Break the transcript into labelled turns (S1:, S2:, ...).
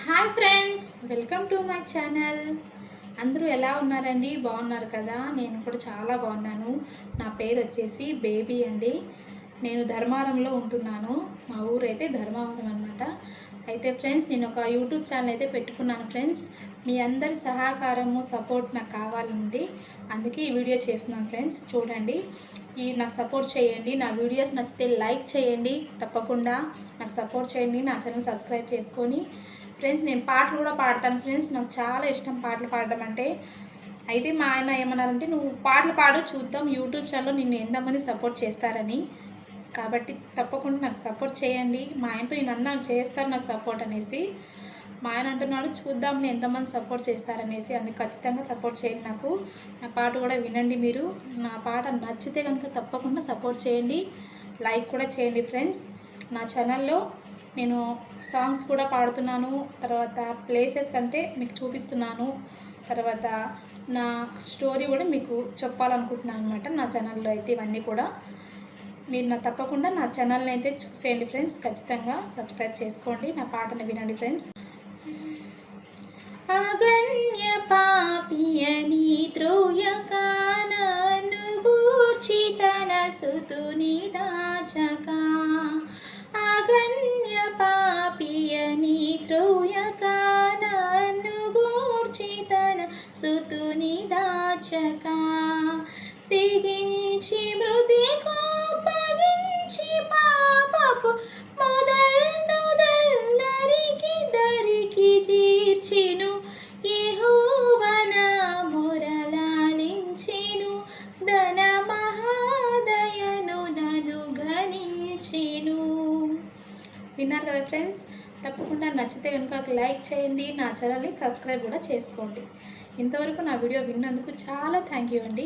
S1: Hi friends, welcome to my channel. అందరూ ఎలా ఉన్నారండి? బాగున్నారు కదా? నేను కూడా చాలా బాగున్నాను. నా పేరు వచ్చేసి బేబీ అండి. నేను ధర్మవరంలో ఉంటున్నాను. మా ఊరైతే ధర్మవరం అనమాట. అయితే ఫ్రెండ్స్, నేను ఒక యూట్యూబ్ ఛానల్ అయితే పెట్టుకున్నాను ఫ్రెండ్స్. మీ అందరి సహకారము సపోర్ట్ నాకు కావాలండి. అందుకే ఈ వీడియో చేస్తున్నాను ఫ్రెండ్స్. చూడండి, నాకు సపోర్ట్ చేయండి. నా వీడియోస్ నచ్చితే లైక్ చేయండి, తప్పకుండా నాకు సపోర్ట్ చేయండి. నా ఛానల్ సబ్స్క్రైబ్ చేసుకొని ఫ్రెండ్స్, నేను పాటలు కూడా పాడతాను ఫ్రెండ్స్. నాకు చాలా ఇష్టం పాటలు పాడడం అంటే. అయితే మా ఆయన ఏమన్నారంటే, నువ్వు పాటలు పాడు చూద్దాం యూట్యూబ్ ఛానల్లో నిన్ను ఎంతమంది సపోర్ట్ చేస్తారని. కాబట్టి తప్పకుండా నాకు సపోర్ట్ చేయండి. మా ఆయనతో నేను అన్నాను, చేస్తారు నాకు సపోర్ట్ అనేసి. మా ఆయన అంటున్నాడు, చూద్దాం నేను ఎంతమంది సపోర్ట్ చేస్తారనేసి. అందుకు ఖచ్చితంగా సపోర్ట్ చేయండి. నాకు నా పాట కూడా వినండి మీరు. నా పాట నచ్చితే కనుక తప్పకుండా సపోర్ట్ చేయండి, లైక్ కూడా చేయండి ఫ్రెండ్స్. నా ఛానల్లో నేను సాంగ్స్ కూడా పాడుతున్నాను. తర్వాత ప్లేసెస్ అంటే మీకు చూపిస్తున్నాను. తర్వాత నా స్టోరీ కూడా మీకు చెప్పాలనుకుంటున్నాను అనమాట. నా ఛానల్లో అయితే ఇవన్నీ కూడా మీరు తప్పకుండా నా ఛానల్ని అయితే చూసేయండి ఫ్రెండ్స్. ఖచ్చితంగా సబ్స్క్రైబ్ చేసుకోండి. నా పాటను వినండి ఫ్రెండ్స్. అగన్య పాపియని త్రోయక నన్ను గూర్చి తన సుతుని దాచక. అగన్య పాపియని త్రోయక నన్ను గూర్చి తన సుతుని దాచక. తెగించి మృతి కోపగించి పాపపు మొదల్నరికి దరికి చేర్చెను. యెహోవా నా మొరలాలించెను, ధన మహాదయను నన్ను గణించెను. విన్నారు కదా ఫ్రెండ్స్? తప్పకుండా నచ్చితే కనుక లైక్ చేయండి, నా ఛానల్ని సబ్స్క్రైబ్ కూడా చేసుకోండి. ఇంతవరకు నా వీడియో విన్నందుకు చాలా థ్యాంక్ యూ అండి.